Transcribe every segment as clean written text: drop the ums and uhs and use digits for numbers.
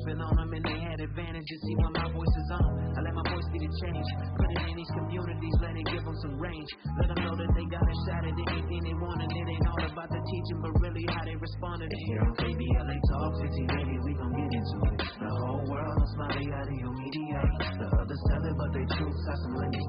sleeping on them and they had advantage. You see when my voice is on, I let my voice be the change. Put it in these communities, let it give them some range. Let them know that they got a shot at anything they want, and it ain't all about the teaching, but really how they responded. And here on KBLA Talk 1580, we gon' get into it. The whole world on Smiley out of your media. The others tell it, but they truth got some limits.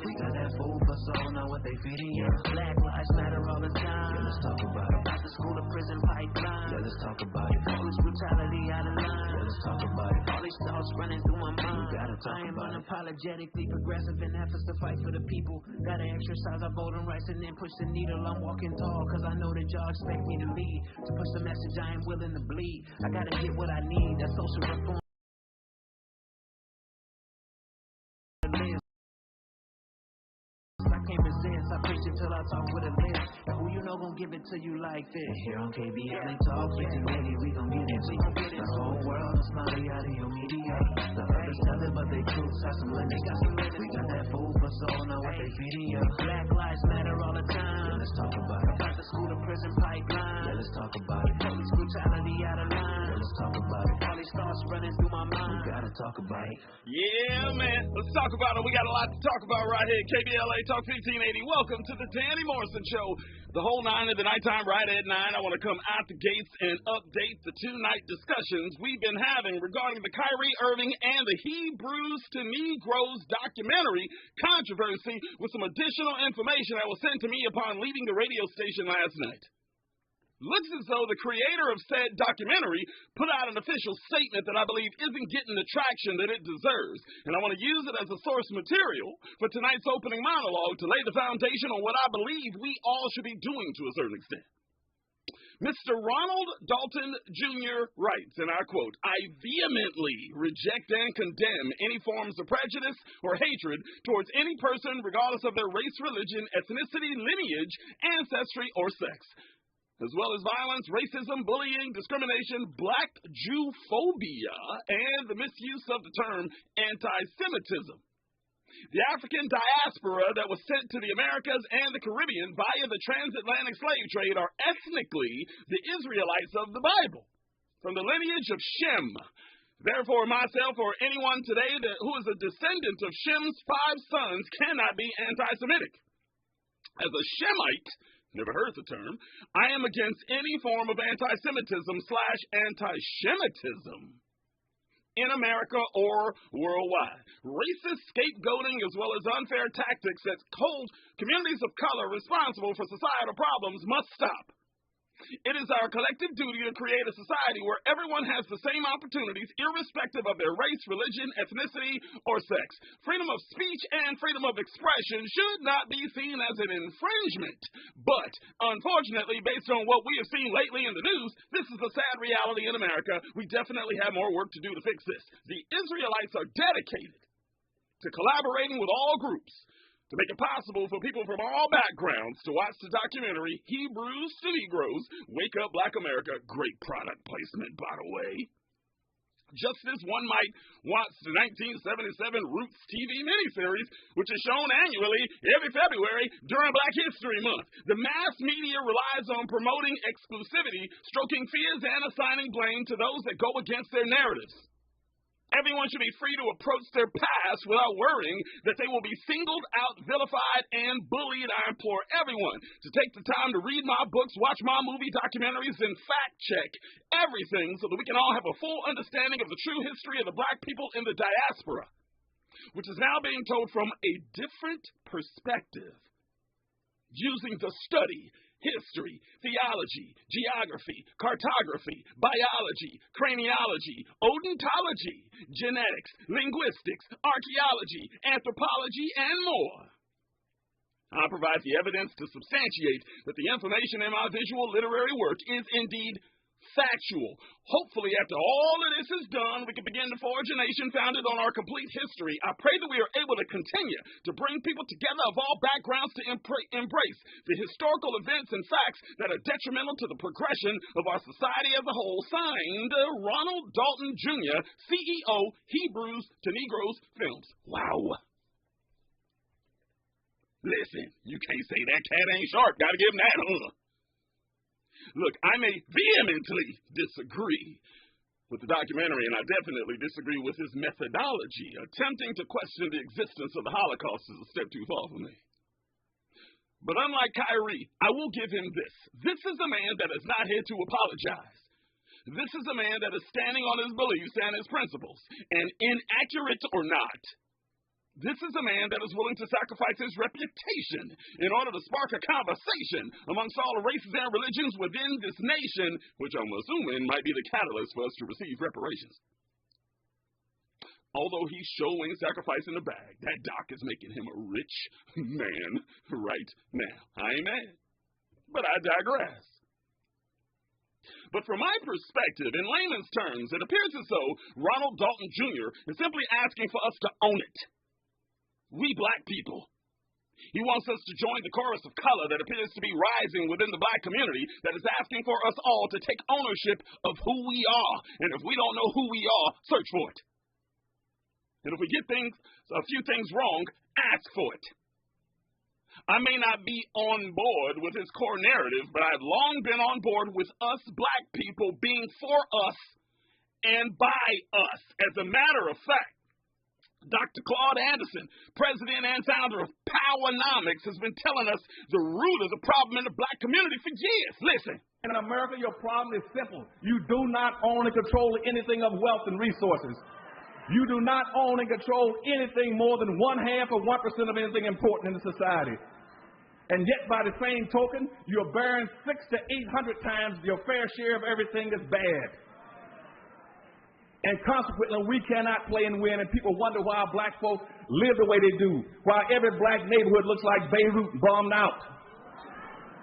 We got that food for soul, not what they feeding you. Black lives matter all the time. Yeah, let's talk about it. About the school to prison pipeline. Yeah, let's talk about it. Police brutality out of line. Yeah, let's talk about it. All these thoughts running through my mind. We gotta talk about it. I am unapologetically progressive and efforts to fight for the people. Gotta exercise our voting rights and then push the needle. I'm walking tall, cause I know that y'all expect me to lead. To push the message I am willing to bleed. I gotta get what I need. That's social reform. I can't resist, I preach it till I talk with a list. And who you know gon' give it to you like this? And here on KBLA Talk 1580, we gon' get into it. The whole world is Smiley out of your media. The others tell it, but they truth got some limits. We got that food for soul, know what they feeding you. Black lives matter all the time. Yeah, let's talk about it. About the school to prison pipeline. Yeah, let's talk about it. Police brutality out of line. Yeah, let's talk about it. All these thoughts running through my mind. We gotta talk about it. Yeah, man. Let's talk about it. We got a lot to talk about right here. KBLA Talk 1580. Welcome to the Danny Morrison Show. The whole 9 of the nighttime, right at 9. I want to come out the gates and update the 2-night discussions we've been having regarding the Kyrie Irving and the Hebrews to Negroes documentary controversy with some additional information that was sent to me upon leaving the radio station last night. Looks as though the creator of said documentary put out an official statement that I believe isn't getting the traction that it deserves. And I want to use it as a source material for tonight's opening monologue to lay the foundation on what I believe we all should be doing to a certain extent. Mr. Ronald Dalton Jr. writes, and I quote, "I vehemently reject and condemn any forms of prejudice or hatred towards any person regardless of their race, religion, ethnicity, lineage, ancestry, or sex, as well as violence, racism, bullying, discrimination, black Jewphobia, and the misuse of the term anti-Semitism. The African diaspora that was sent to the Americas and the Caribbean via the transatlantic slave trade are ethnically the Israelites of the Bible, from the lineage of Shem. Therefore, myself or anyone today who is a descendant of Shem's 5 sons cannot be anti-Semitic. As a Shemite, never heard the term, I am against any form of anti-Semitism/anti-Shemitism in America or worldwide. Racist scapegoating as well as unfair tactics that hold communities of color responsible for societal problems must stop. It is our collective duty to create a society where everyone has the same opportunities irrespective of their race, religion, ethnicity, or sex. Freedom of speech and freedom of expression should not be seen as an infringement. But, unfortunately, based on what we have seen lately in the news, this is a sad reality in America. We definitely have more work to do to fix this. The Israelites are dedicated to collaborating with all groups to make it possible for people from all backgrounds to watch the documentary Hebrews to Negroes, Wake Up Black America. Great product placement, by the way. Just as one might watch the 1977 Roots TV miniseries, which is shown annually every February during Black History Month. The mass media relies on promoting exclusivity, stroking fears, and assigning blame to those that go against their narratives. Everyone should be free to approach their past without worrying that they will be singled out, vilified, and bullied. I implore everyone to take the time to read my books, watch my movie documentaries, and fact-check everything so that we can all have a full understanding of the true history of the black people in the diaspora, which is now being told from a different perspective, using the study, history, theology, geography, cartography, biology, craniology, odontology, genetics, linguistics, archaeology, anthropology, and more. I provide the evidence to substantiate that the information in my visual literary work is indeed factual. Hopefully, after all of this is done, we can begin to forge a nation founded on our complete history. I pray that we are able to continue to bring people together of all backgrounds to embrace the historical events and facts that are detrimental to the progression of our society as a whole. Signed, Ronald Dalton Jr., CEO, Hebrews to Negroes Films. Wow. Listen, you can't say that cat ain't sharp. Gotta give him that, huh? Look, I may vehemently disagree with the documentary, and I definitely disagree with his methodology. Attempting to question the existence of the Holocaust is a step too far for me. But unlike Kyrie, I will give him this. This is a man that is not here to apologize. This is a man that is standing on his beliefs and his principles, and inaccurate or not, this is a man that is willing to sacrifice his reputation in order to spark a conversation amongst all the races and religions within this nation, which I'm assuming might be the catalyst for us to receive reparations. Although he's showing sacrifice in the bag, that doc is making him a rich man right now. I ain't mad, but I digress. But from my perspective, in layman's terms, it appears as though Ronald Dalton Jr. is simply asking for us to own it. We black people. He wants us to join the chorus of color that appears to be rising within the black community that is asking for us all to take ownership of who we are. And if we don't know who we are, search for it. And if we get a few things wrong, ask for it. I may not be on board with his core narrative, but I've long been on board with us black people being for us and by us. As a matter of fact, Dr. Claude Anderson, president and founder of Powernomics, has been telling us the root of the problem in the black community for years. Listen. In America, your problem is simple. You do not own and control anything of wealth and resources. You do not own and control anything more than 1/2 of 1% of anything important in the society. And yet, by the same token, you're bearing 600 to 800 times your fair share of everything that's bad. And consequently, we cannot play and win, and people wonder why black folks live the way they do, why every black neighborhood looks like Beirut bombed out.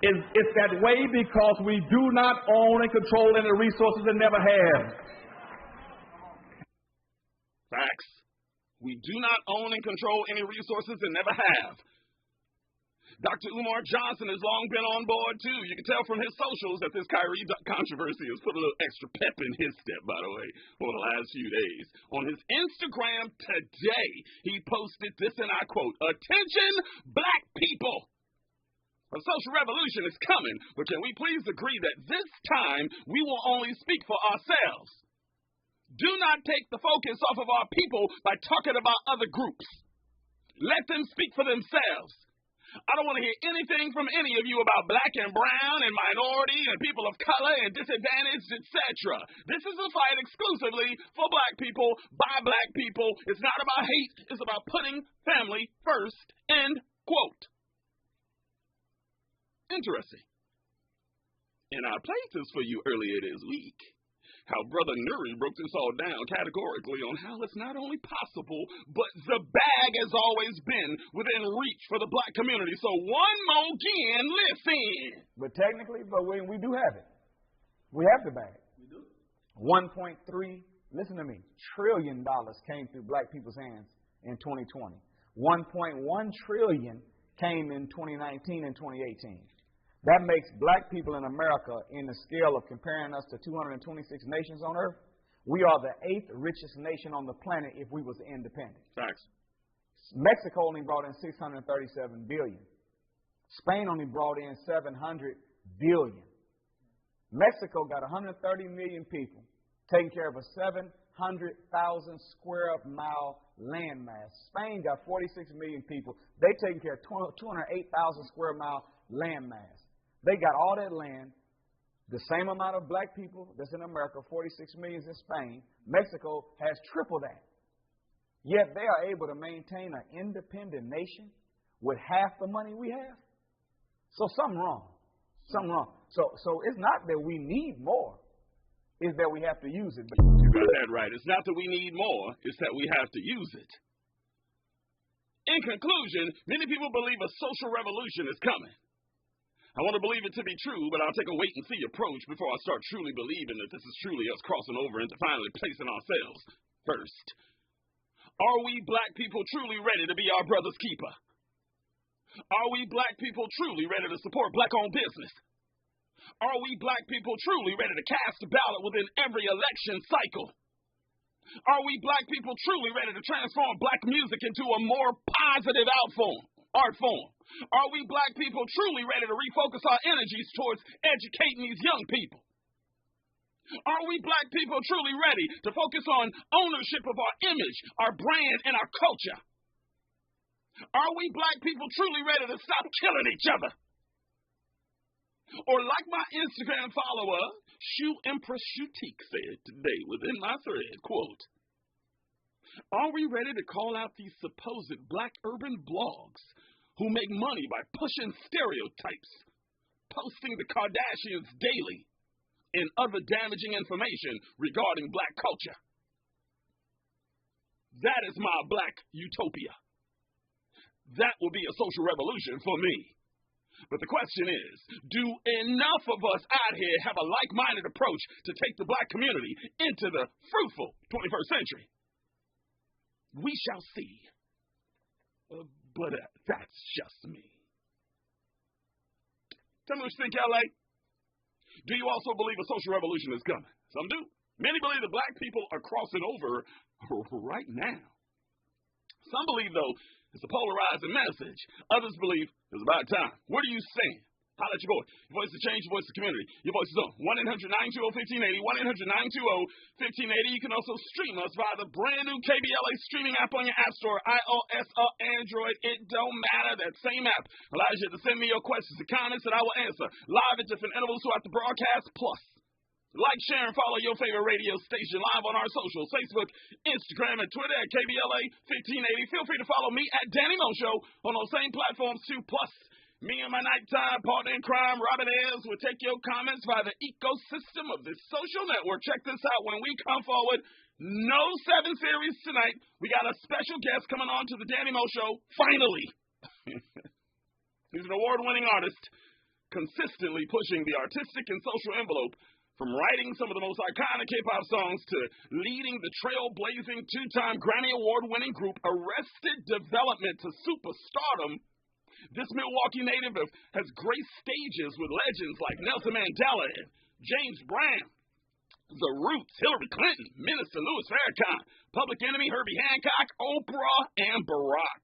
It's that way because we do not own and control any resources and never have. Facts. We do not own and control any resources and never have. Dr. Umar Johnson has long been on board, too. You can tell from his socials that this Kyrie controversy has put a little extra pep in his step, by the way, over the last few days. On his Instagram today, he posted this, and I quote, "Attention, black people! A social revolution is coming, but can we please agree that this time we will only speak for ourselves? Do not take the focus off of our people by talking about other groups. Let them speak for themselves. I don't want to hear anything from any of you about black and brown and minority and people of color and disadvantaged, etc. This is a fight exclusively for black people, by black people. It's not about hate. It's about putting family first." End quote. Interesting. And I played this for you earlier this week. How Brother Nuri broke this all down categorically on how it's not only possible, but the bag has always been within reach for the black community. So one more again, listen. But technically, we do have it. We have the bag. We do. 1.3, listen to me, trillion dollars came through black people's hands in 2020. 1.1 trillion came in 2019 and 2018. That makes black people in America, in the scale of comparing us to 226 nations on earth, we are the 8th richest nation on the planet if we was independent. Facts. Mexico only brought in $637 billion. Spain only brought in $700 billion. Mexico got 130 million people, taking care of a 700,000 square mile landmass. Spain got 46 million people. They taking care of 208,000 square mile landmass. They got all that land, the same amount of black people that's in America, 46 million in Spain. Mexico has triple that. Yet they are able to maintain an independent nation with half the money we have. So something wrong. Something wrong. So it's not that we need more. It's that we have to use it. You got that right. It's not that we need more. It's that we have to use it. In conclusion, many people believe a social revolution is coming. I want to believe it to be true, but I'll take a wait-and-see approach before I start truly believing that this is truly us crossing over into finally placing ourselves first. Are we black people truly ready to be our brother's keeper? Are we black people truly ready to support black-owned business? Are we black people truly ready to cast a ballot within every election cycle? Are we black people truly ready to transform black music into a more positive art form? Are we black people truly ready to refocus our energies towards educating these young people? Are we black people truly ready to focus on ownership of our image, our brand, and our culture? Are we black people truly ready to stop killing each other? Or like my Instagram follower, Shoe Empress Shutique said today within my thread, quote, are we ready to call out these supposed black urban blogs who make money by pushing stereotypes, posting the Kardashians daily, and other damaging information regarding black culture? That is my black utopia. That will be a social revolution for me. But the question is, do enough of us out here have a like-minded approach to take the black community into the fruitful 21st century? We shall see. But that's just me. Tell me what you think, LA. Do you also believe a social revolution is coming? Some do. Many believe that black people are crossing over right now. Some believe, though, it's a polarizing message. Others believe it's about time. What are you saying? Holla at your voice. Your voice is change, your voice is community. Your voice is on 1-800-920-1580, 1-800-920-1580. You can also stream us via the brand new KBLA streaming app on your app store, iOS or Android. It don't matter. That same app allows you to send me your questions and comments that I will answer live at different intervals throughout the broadcast. Plus, like, share, and follow your favorite radio station live on our socials, Facebook, Instagram, and Twitter at KBLA 1580. Feel free to follow me at Danny Mo Show on those same platforms too. Plus, me and my nighttime partner in crime, Robin Ayers, will take your comments via the ecosystem of this social network. Check this out. When we come forward, no 7 series tonight. We got a special guest coming on to the Danny Mo Show, finally. He's an award-winning artist, consistently pushing the artistic and social envelope, from writing some of the most iconic hip-hop songs to leading the trailblazing 2-time Grammy Award-winning group Arrested Development to superstardom. This Milwaukee native has graced stages with legends like Nelson Mandela and James Brown, The Roots, Hillary Clinton, Minister Louis Farrakhan, Public Enemy, Herbie Hancock, Oprah, and Barack.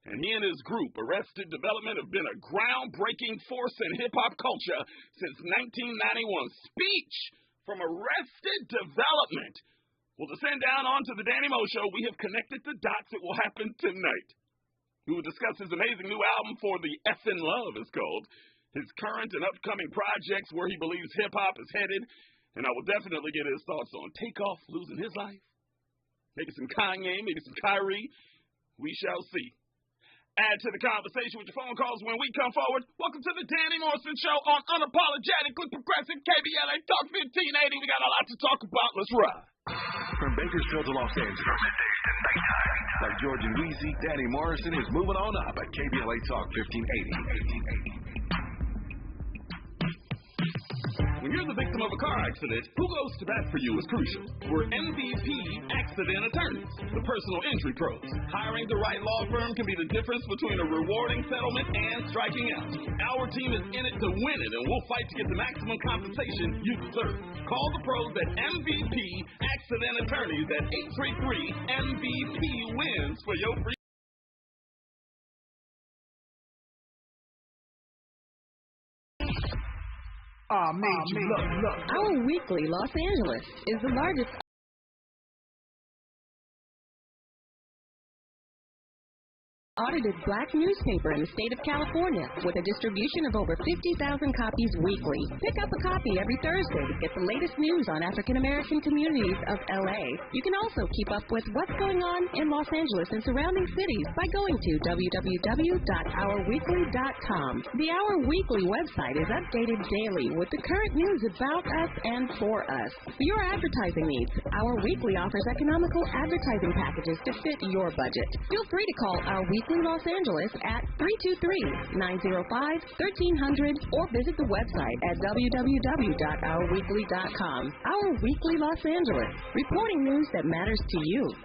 And he and his group, Arrested Development, have been a groundbreaking force in hip-hop culture since 1991. Speech from Arrested Development. Well, to send down onto the Danny Mo Show, we have connected the dots. It will happen tonight. We will discuss his amazing new album, For the Effin' Love is called, his current and upcoming projects, where he believes hip-hop is headed, and I will definitely get his thoughts on Takeoff losing his life, maybe some Kanye, maybe some Kyrie. We shall see. Add to the conversation with your phone calls when we come forward. Welcome to the Danny Morrison Show on Unapologetically Progressive KBLA Talk 1580. We got a lot to talk about. Let's ride. From Bakersfield to Los Angeles, like George and Weezy, Danny Morrison is moving on up at KBLA Talk 1580. When you're the victim of a car accident, who goes to bat for you is crucial. We're MVP Accident Attorneys, the personal injury pros. Hiring the right law firm can be the difference between a rewarding settlement and striking out. Our team is in it to win it, and we'll fight to get the maximum compensation you deserve. Call the pros at MVP Accident Attorneys at 833-MVP-WINS for your free. Our Weekly Los Angeles is the largest audited black newspaper in the state of California with a distribution of over 50,000 copies weekly. Pick up a copy every Thursday to get the latest news on African-American communities of LA. You can also keep up with what's going on in Los Angeles and surrounding cities by going to www.ourweekly.com. The Our Weekly website is updated daily with the current news about us and for us. For your advertising needs, Our Weekly offers economical advertising packages to fit your budget. Feel free to call Our Weekly Los Angeles at 323-905-1300 or visit the website at www.ourweekly.com. Our Weekly Los Angeles, reporting news that matters to you.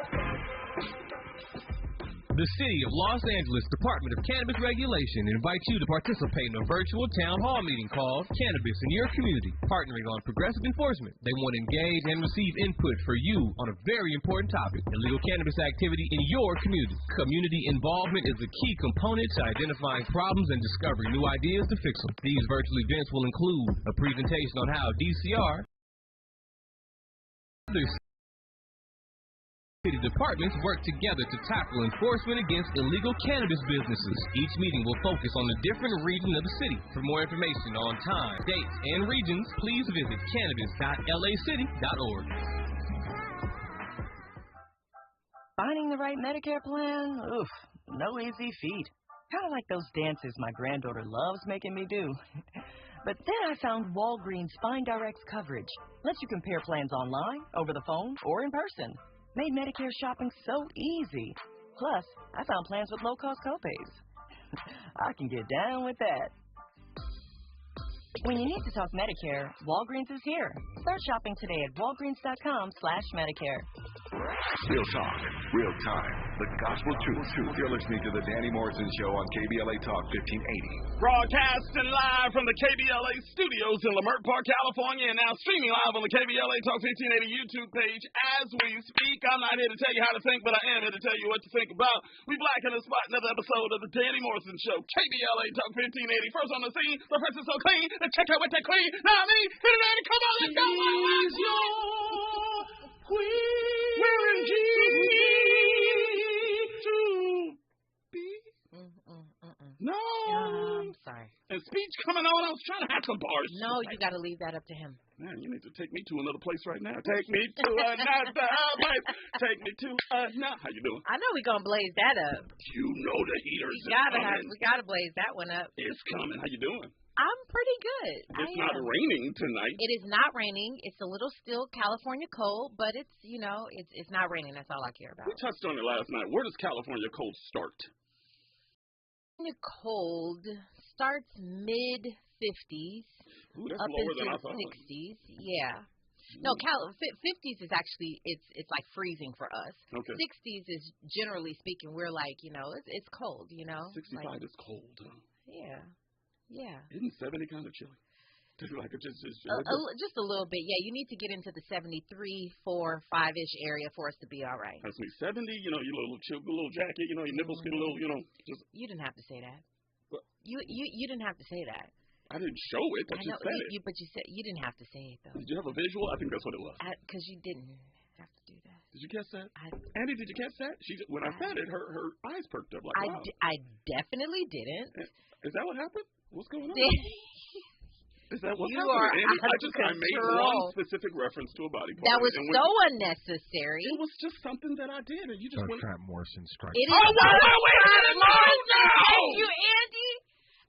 The City of Los Angeles Department of Cannabis Regulation invites you to participate in a virtual town hall meeting called Cannabis in Your Community, partnering on progressive enforcement. They want to engage and receive input for you on a very important topic, illegal cannabis activity in your community. Community involvement is a key component to identifying problems and discovering new ideas to fix them. These virtual events will include a presentation on how DCR Other city departments work together to tackle enforcement against illegal cannabis businesses. Each meeting will focus on a different region of the city. For more information on time, dates, and regions, please visit cannabis.lacity.org. Finding the right Medicare plan? Oof, no easy feat. Kind of like those dances my granddaughter loves making me do. But then I found Walgreens Find Direct's coverage. Lets you compare plans online, over the phone, or in person. Made Medicare shopping so easy. Plus, I found plans with low-cost copays. I can get down with that. When you need to talk Medicare, Walgreens is here. Start shopping today at walgreens.com/Medicare. Real talk, real time, the gospel truth. You're listening to the Danny Morrison Show on KBLA Talk 1580. Broadcasting live from the KBLA studios in Leimert Park, California, and now streaming live on the KBLA Talk 1580 YouTube page as we speak. I'm not here to tell you how to think, but I am here to tell you what to think about. We black in the spot, another episode of the Danny Morrison Show, KBLA Talk 1580. First on the scene, the press is so clean, and check out with that queen. Now me, hit it, Danny, come on, let's go. She's your queen. We're in No. I'm sorry. And speech coming on. I was trying to have some bars. No, you got to leave that up to him. Man, you need to take me to another place right now. Take me to another place. Take me to another. How you doing? I know we're gonna blaze that up. You know the heaters. We gotta blaze that one up. It's coming. How you doing? I'm pretty good. It's not raining tonight. It is not raining. It's a little still California cold, but it's it's not raining. That's all I care about. We touched on it last night. Where does California cold start? Cold starts mid-50s up into than I the thought. 60s. Yeah. No, 50s is actually it's like freezing for us. Okay. 60s is generally speaking we're like it's cold. 65 like, is cold. Huh? Yeah. Yeah. Isn't 70 kind of chilly? Like just a little bit. Yeah, you need to get into the 73, 4, 5-ish area for us to be all right. That's me. 70, your little jacket, your nipples get a little, just. You didn't have to say that. What? You didn't have to say that. I didn't show it. I just said it. But you said you didn't have to say it though. Did you have a visual? I think that's what it was. Because you didn't have to do that. Did you catch that? Andy, did you catch that? When I said it, her eyes perked up like wow. I definitely didn't. Is that what happened? What's going on? Is that what you happened? Are Andy, I made one specific reference to a body part. That was so unnecessary. It was just something that I did, and you just went. Trap Morrison strike. It is Thank you, Andy.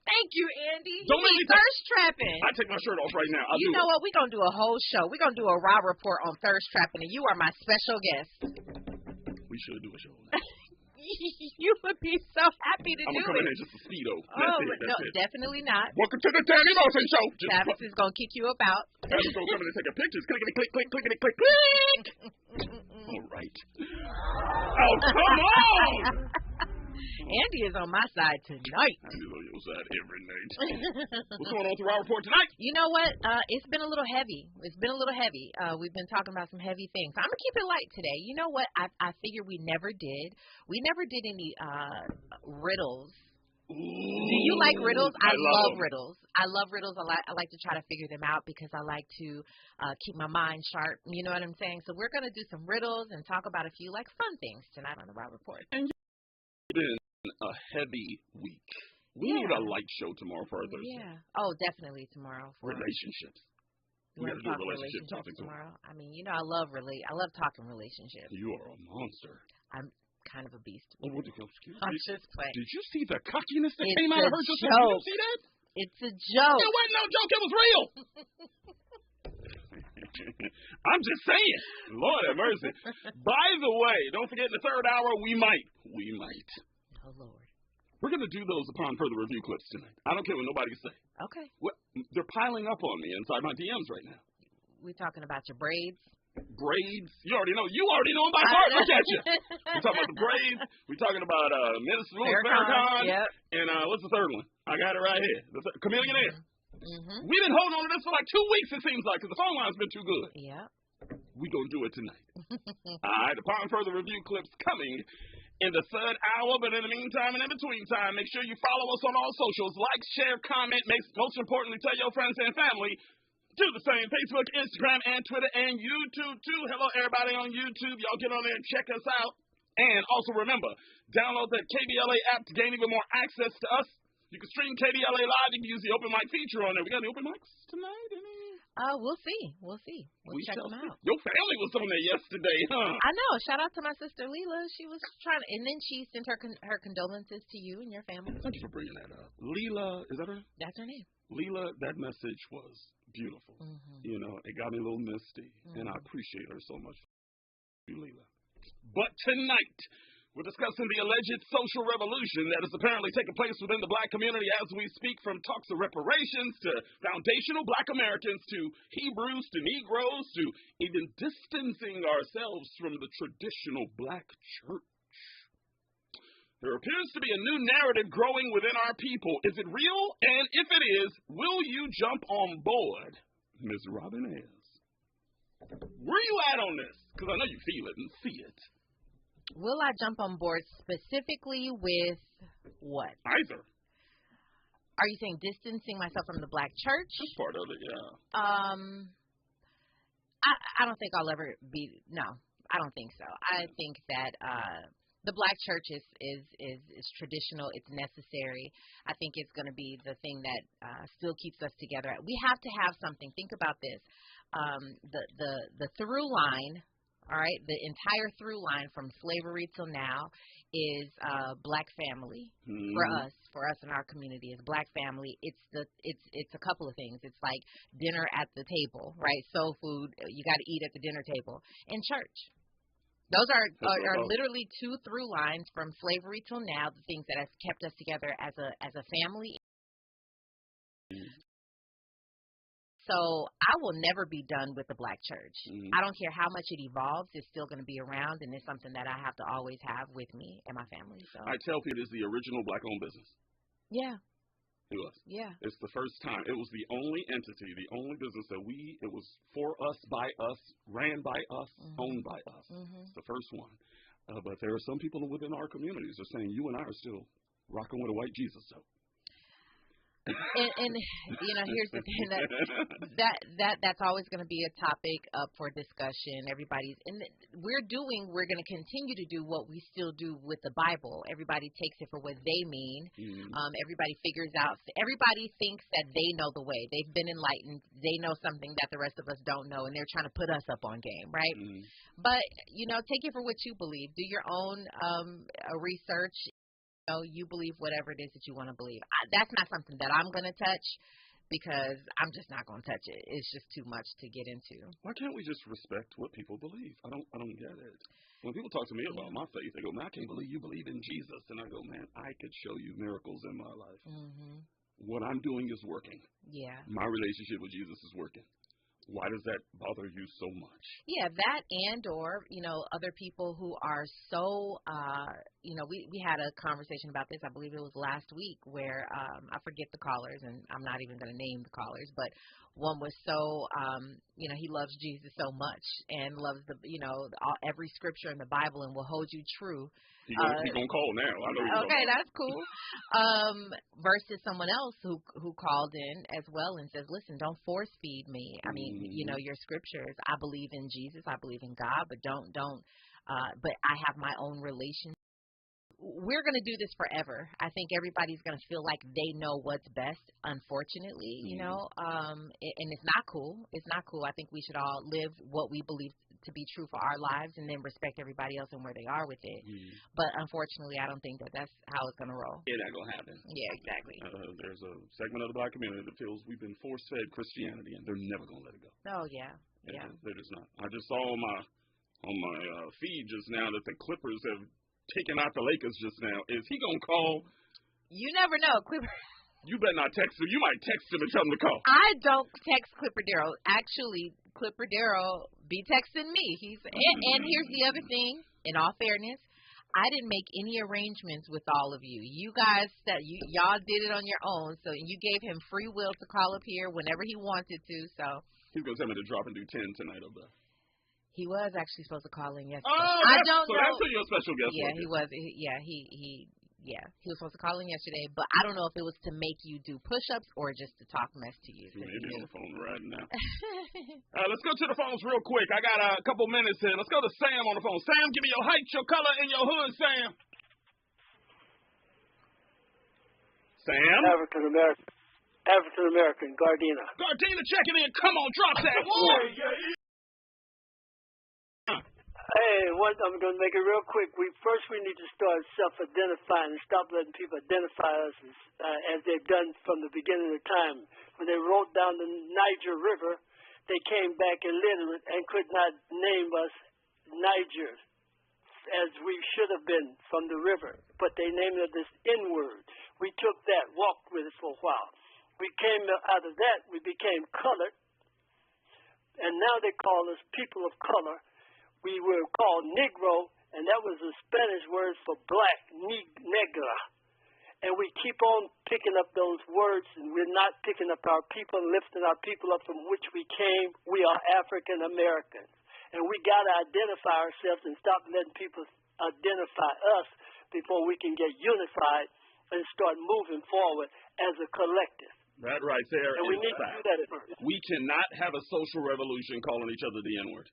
Thank you, Andy. Don't make me thirst trapping. I take my shirt off right now. You know what? We're going to do a whole show. We're going to do a raw report on thirst trapping, and you are my special guest. We should do a show. You would be so happy to do it. I'm coming in just a speedo. That's it. Definitely not. Welcome to the Danny Morrison Show. Travis is going to kick you about. Travis is going to come in and take a picture. Clickety, click, click, clickety, click, click. All right. Oh, come on. Andy is on my side tonight. I'm on your side every night. What's going on with the Raw Report tonight? You know what? It's been a little heavy. We've been talking about some heavy things. I'm going to keep it light today. You know what? I figure we never did. We never did any riddles. Ooh, do you like riddles? I love them. riddles. I love riddles. I like to try to figure them out because I like to keep my mind sharp. You know what I'm saying? So we're going to do some riddles and talk about a few like fun things tonight on the Raw Report. And it's been a heavy week. We need a light show tomorrow for our Thursday. Yeah. Oh, definitely tomorrow for relationships. We got to do a relationship topic tomorrow. I mean, I love talking relationships. You are a monster. I'm kind of a beast. Oh, what did you excuse me? I'm just playing. Did you see the cockiness that came out of her just now? Did you see that? It's a joke. It wasn't no joke. It was real. I'm just saying. Lord have mercy. By the way, don't forget in the third hour, we might. Oh, Lord. We're going to do those upon further review clips tonight. I don't care what nobody can say. Okay. They're piling up on me inside my DMs right now. We're talking about your braids. Braids. You already know them by heart. Look at you. We're talking about the braids. We're talking about Minister Louis Farrakhan. Yep. And what's the third one? I got it right here. The Chameleonaire. Mm-hmm. We've been holding on to this for like 2 weeks, it seems like, because the phone line's been too good. Yeah. We're going to do it tonight. All right. Upon further review clips coming in the third hour, but in the meantime and in between time, make sure you follow us on all socials. Like, share, comment, most importantly, tell your friends and family Do the same. Facebook, Instagram, and Twitter, and YouTube, too. Hello, everybody on YouTube. Y'all get on there and check us out. And also remember, download that KBLA app to gain even more access to us. You can stream KBLA Live. You can use the open mic feature on there. We got any open mics tonight? We'll see. We'll check them out. Your family was on there yesterday, huh? I know. Shout out to my sister Leela. She was trying to, and then she sent her condolences to you and your family. Thank you for bringing that up. Leela, is that her? That's her name. Leela, that message was beautiful. You know, it got me a little misty, and I appreciate her so much. Leela. But tonight, we're discussing the alleged social revolution that is apparently taking place within the black community as we speak, from talks of reparations to foundational black Americans to Hebrews to Negroes to even distancing ourselves from the traditional black church. There appears to be a new narrative growing within our people. Is it real? And if it is, will you jump on board? Ms. Robin is. Where you at on this? Because I know you feel it and see it. Will I jump on board specifically with what? Either. Are you saying distancing myself from the black church? That's part of it, yeah. I don't think I'll ever be. No, I don't think so. I think that the black church is traditional. It's necessary. I think it's going to be the thing that still keeps us together. We have to have something. Think about this. The through line. All right, the entire through line from slavery till now is black family for us in our community is black family. It's a couple of things. It's like dinner at the table, right? Soul food, you got to eat at the dinner table, and church. Those are literally two through lines from slavery till now. The things that have kept us together as a family. So I will never be done with the black church. I don't care how much it evolves. It's still going to be around, and it's something that I have to always have with me and my family. So I tell people it is the original black-owned business. Yeah. It was. Yeah. It's the first time. It was the only entity, the only business that it was for us, by us, ran by us, owned by us. It's the first one. But there are some people within our communities that are saying you and I are still rocking with a white Jesus, so. And you know, here's the thing that's always going to be a topic up for discussion. We're going to continue to do what we still do with the Bible. Everybody takes it for what they mean. Everybody figures out. Everybody thinks that they know the way. They've been enlightened. They know something that the rest of us don't know, and they're trying to put us up on game, right? But you know, take it for what you believe. Do your own research. You believe whatever it is that you want to believe. That's not something that I'm going to touch because I'm just not going to touch it. It's just too much to get into. Why can't we just respect what people believe? I don't get it. When people talk to me about my faith, they go, "Man, I can't believe you believe in Jesus." And I go, "Man, I could show you miracles in my life. What I'm doing is working. Yeah. My relationship with Jesus is working. Why does that bother you so much?" Yeah, that or, you know, other people who are so, you know, we had a conversation about this, I believe it was last week, where I forget the callers, and I'm not even going to name the callers, but one was so, you know, he loves Jesus so much and loves every scripture in the Bible and will hold you true. He gonna call now. I know. Okay, that's cool. Versus someone else who called in as well and says, "Listen, don't force feed me. I mean, you know, your scriptures. I believe in Jesus. I believe in God, but don't. But I have my own relationship." We're going to do this forever. I think everybody's going to feel like they know what's best, unfortunately, you know, and it's not cool. It's not cool. I think we should all live what we believe to be true for our lives and then respect everybody else and where they are with it. But unfortunately, I don't think that's how it's going to roll. It ain't going to happen. Yeah, exactly. There's a segment of the black community that feels we've been force-fed Christianity, and they're never going to let it go. Oh, yeah. Yeah. They're just not. I just saw on my feed just now that the Clippers have taking out the Lakers just now. Is he going to call? You never know. You better not text him. You might text him and tell him to call. I don't text Clipper Darrell. Actually, Clipper Darrell be texting me. And here's the other thing, in all fairness, I didn't make any arrangements with all of you. You guys y'all did it on your own, so you gave him free will to call up here whenever he wanted to. So he's going to tell me to drop and do 10 tonight over there. He was actually supposed to call in yesterday. Oh, I don't know. That's who your special guest was. Yeah, he was. He Yeah, he was supposed to call in yesterday, but I don't know if it was to make you do push-ups or just to talk mess to you. Maybe on the phone right now. Let's go to the phones real quick. I got a couple minutes here. Let's go to Sam on the phone. Sam, give me your height, your color, and your hood, Sam. Sam? African-American, Gardena. Gardena checking in. Come on, drop that. Hey, I'm going to make it real quick. We need to start self-identifying and stop letting people identify us as they've done from the beginning of time. When they wrote down the Niger River, they came back illiterate and could not name us Niger as we should have been from the river, but they named it this N-word. We took that, walked with it for a while. We came out of that, we became colored, and now they call us people of color. We were called Negro, and that was a Spanish word for black, negra. And we keep on picking up those words, and we're not picking up our people, lifting our people up from which we came. We are African Americans. And we got to identify ourselves and stop letting people identify us before we can get unified and start moving forward as a collective. That right there. And we need to do that first. We cannot have a social revolution calling each other the N-word.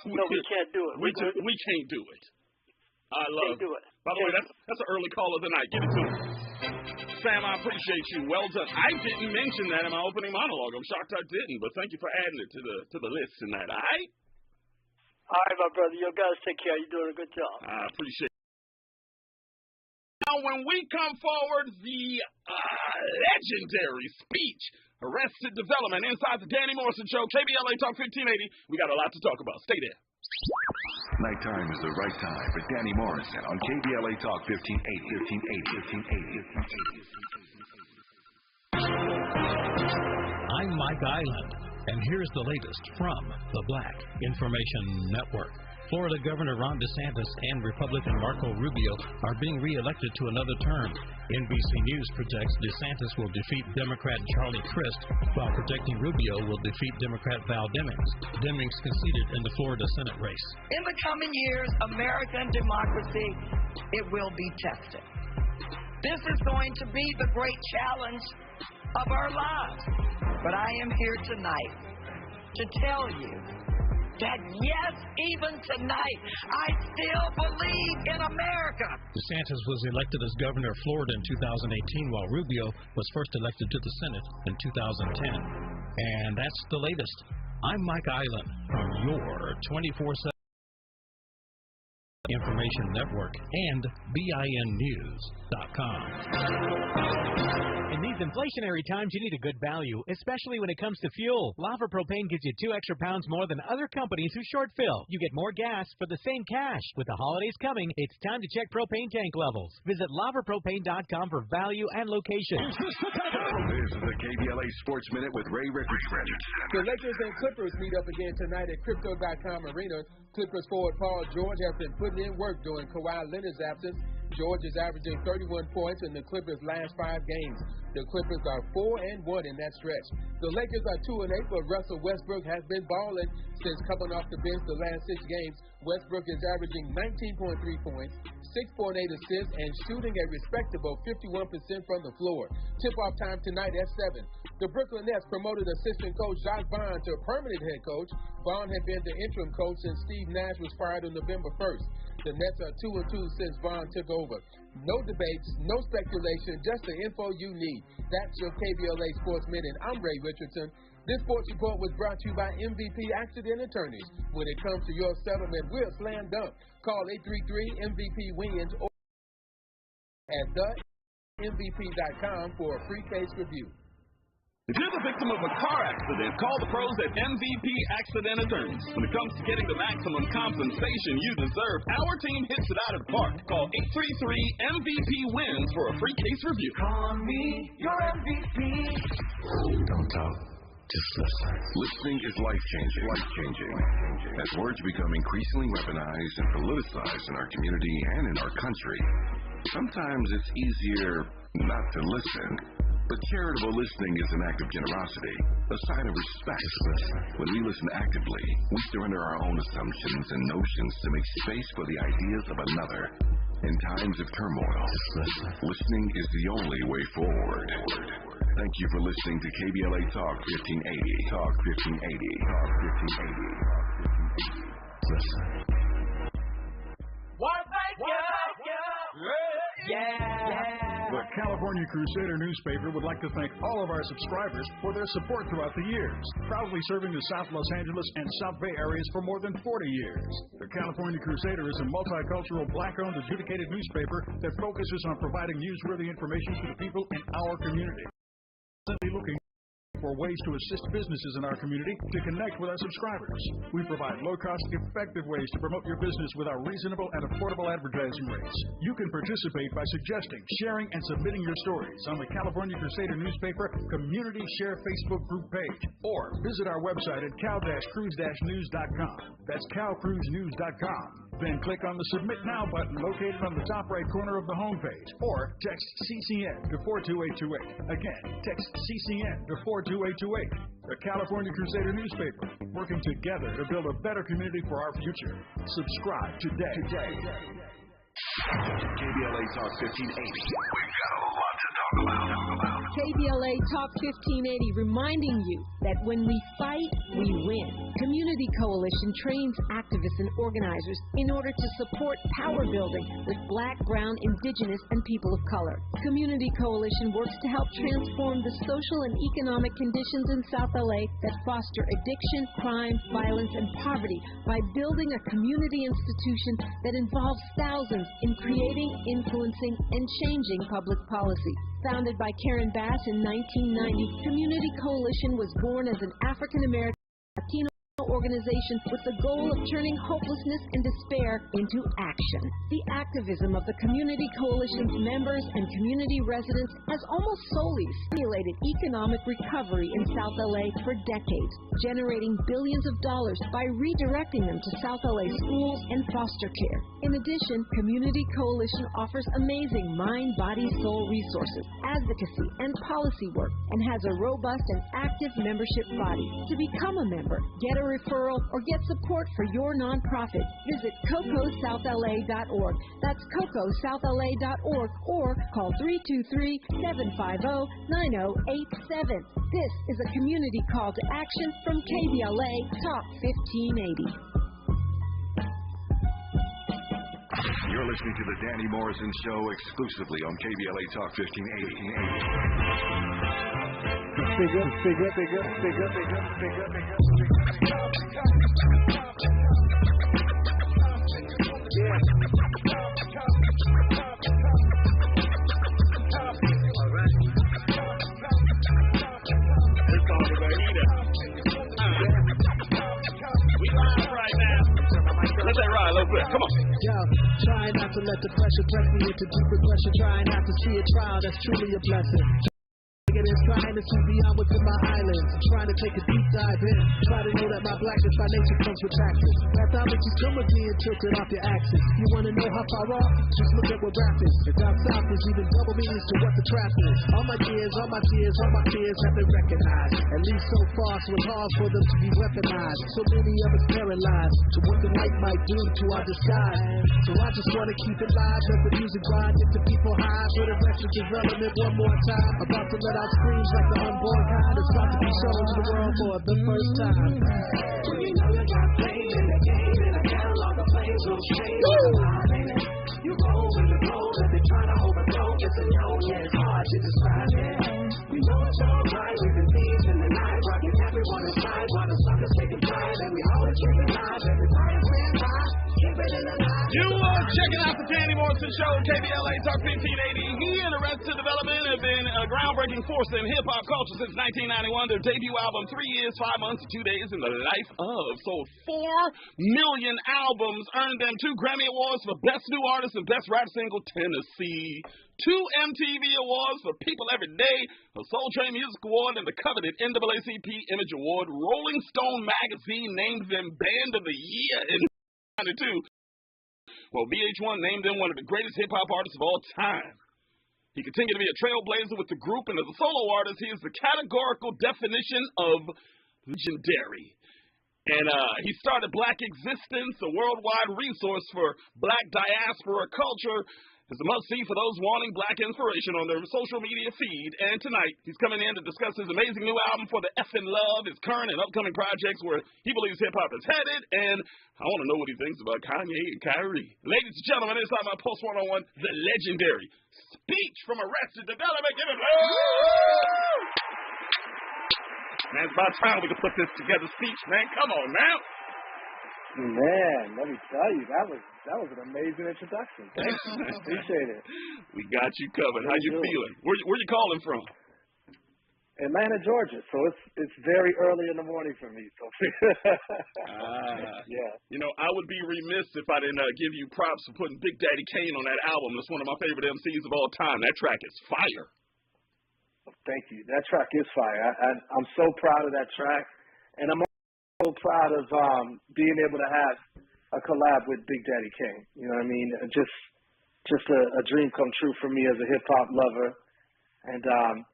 No, we can't do it. We can't do it. I love it. By the way, that's an early call of the night. Give it to me. Sam, I appreciate you. Well done. I didn't mention that in my opening monologue. I'm shocked I didn't, but thank you for adding it to the list tonight. All right? All right, my brother. You guys take care. You're doing a good job. I appreciate it. Now, when we come forward, the legendary speech, Arrested Development, inside the Danny Morrison Show, KBLA Talk 1580. We got a lot to talk about. Stay there. Nighttime is the right time for Danny Morrison on KBLA Talk 1580. I'm Mike Island, and here's the latest from the Black Information Network. Florida Governor Ron DeSantis and Republican Marco Rubio are being reelected to another term. NBC News projects DeSantis will defeat Democrat Charlie Crist, while projecting Rubio will defeat Democrat Val Demings. Demings conceded in the Florida Senate race. In the coming years, American democracy, it will be tested. This is going to be the great challenge of our lives. But I am here tonight to tell you that yes, even tonight, I still believe in America. DeSantis was elected as governor of Florida in 2018, while Rubio was first elected to the Senate in 2010. And that's the latest. I'm Mike Island from your 24/7 Information Network and BINnews.com. In these inflationary times, you need a good value, especially when it comes to fuel. Lava Propane gives you 2 extra pounds more than other companies who short fill. You get more gas for the same cash. With the holidays coming, it's time to check propane tank levels. Visit lavapropane.com for value and location. This is the KBLA Sports Minute with Ray Richardson. The Lakers and Clippers meet up again tonight at Crypto.com Arena. Clippers forward Paul George has been putting in work during Kawhi Leonard's absence. George is averaging 31 points in the Clippers' last 5 games. The Clippers are 4-1 in that stretch. The Lakers are 2-8, but Russell Westbrook has been balling since coming off the bench the last 6 games. Westbrook is averaging 19.3 points, 6.8 assists, and shooting a respectable 51% from the floor. Tip-off time tonight at 7. The Brooklyn Nets promoted assistant coach Jacques Vaughn to permanent head coach. Vaughn had been the interim coach since Steve Nash was fired on November 1st. The Nets are 2-2 since Vaughn took over. No debates, no speculation, just the info you need. That's your KBLA Sports Minute. I'm Ray Richardson. This sports report was brought to you by MVP Accident Attorneys. When it comes to your settlement, we're slam dunk. Call 833-MVP-WINS or at themvp.com for a free case review. If you're the victim of a car accident, call the pros at MVP Accident Attorneys. When it comes to getting the maximum compensation you deserve, our team hits it out of the park. Call 833-MVP-WINS for a free case review. Call me your MVP. Don't talk, just listen. Listening is life-changing. As words become increasingly weaponized and politicized in our community and in our country, sometimes it's easier not to listen. But charitable listening is an act of generosity, a sign of respect. When we listen actively, we surrender our own assumptions and notions to make space for the ideas of another. In times of turmoil, listening is the only way forward. Thank you for listening to KBLA Talk 1580. Talk 1580. Talk 1580. Listen. The California Crusader newspaper would like to thank all of our subscribers for their support throughout the years, proudly serving the South Los Angeles and South Bay areas for more than 40 years. The California Crusader is a multicultural, black-owned, adjudicated newspaper that focuses on providing newsworthy information to the people in our community. Looking for ways to assist businesses in our community to connect with our subscribers. We provide low-cost, effective ways to promote your business with our reasonable and affordable advertising rates. You can participate by suggesting, sharing, and submitting your stories on the California Crusader newspaper Community Share Facebook group page, or visit our website at cal-cruise-news.com. That's calcruisenews.com. Then click on the Submit Now button located on the top right corner of the homepage, or text CCN to 42828. Again, text CCN to 42828. The California Crusader newspaper, working together to build a better community for our future. Subscribe today. KBLA Talk 1580. We've got a lot to talk about. KBLA Talk 1580 reminding you that when we fight, we win. Community Coalition trains activists and organizers in order to support power building with Black, Brown, Indigenous, and people of color. Community Coalition works to help transform the social and economic conditions in South LA that foster addiction, crime, violence, and poverty by building a community institution that involves thousands in creating, influencing, and changing public policy. Founded by Karen Bass in 1990, Community Coalition was born as an African-American Latino organization with the goal of turning hopelessness and despair into action. The activism of the Community Coalition's members and community residents has almost solely stimulated economic recovery in South LA for decades, generating billions of dollars by redirecting them to South LA schools and foster care. In addition, Community Coalition offers amazing mind, body, soul resources, advocacy, and policy work, and has a robust and active membership body. To become a member, get a referral, or get support for your nonprofit, visit CocoSouthLA.org. That's CocoSouthLA.org, or call 323-750-9087. This is a community call to action from KBLA Talk 1580. You're listening to the Danny Morrison Show exclusively on KBLA Talk 1580. Let that ride a little bit. Come on. Yo, trying not to let the pressure press me into deep regression. Trying not to see a trial that's truly a blessing. Trying to see beyond what's in my islands. Trying to take a deep dive in. Try to know that my blackness by nature comes with taxes. Pathology's come with being tilted off your axis. You want to know how far off? Just look at what rap is. The down south is even double meanings to what the trap is. All my tears, all my tears, all my fears have been recognized. At least so far, so it's hard for them to be weaponized. So many of us paralyzed to what the light might do to our disguise. So I just want to keep it live. Let the music grind, get the people high. For the rest of development one more time. About to let out screams like the unborn kind. It's about to be shown to the world for the first time. When you know you got played in the game, and I catalog the plays will change. You roll with the roll that they try to overthrow. It's a no, yeah, it's hard to describe it. We know it's all right, we've been thieves in the night, rocking everyone inside, while the suckers taking pride, and we always keep it live, every time we stand by, keep it in the light. You are checking out the Danny Morrison Show, KBLA Talk 1580. He and Arrested Development have been a groundbreaking force in hip-hop culture since 1991. Their debut album, 3 years, 5 months, 2 days in the life of, sold 4 million albums, earned them 2 Grammy Awards for Best New Artist and Best Rap Single, Tennessee, 2 MTV Awards for People Every Day, a Soul Train Music Award, and the coveted NAACP Image Award. Rolling Stone magazine named them Band of the Year in 1992. Well, VH1 named him one of the greatest hip-hop artists of all time. He continued to be a trailblazer with the group, and as a solo artist, he is the categorical definition of legendary. And he started Black Existence, a worldwide resource for Black diaspora culture. It's a must-see for those wanting Black inspiration on their social media feed. And tonight, he's coming in to discuss his amazing new album, For the Effin' Love, his current and upcoming projects where he believes hip-hop is headed. And I want to know what he thinks about Kanye and Kyrie. Ladies and gentlemen, inside my Post 101, the legendary Speech from Arrested Development. Give it up! Man, it's about time we can put this together. Speech, man. Come on now. Man, let me tell you, that was an amazing introduction. Thank you. Appreciate it. We got you covered. How you feeling? Where you calling from? Atlanta, Georgia. So it's very early in the morning for me. So yeah. You know, I would be remiss if I didn't give you props for putting Big Daddy Kane on that album. It's one of my favorite MCs of all time. That track is fire. Thank you. That track is fire. I'm so proud of that track, and I'm so proud of being able to have a collab with Big Daddy Kane. You know what I mean? Just a dream come true for me as a hip hop lover, and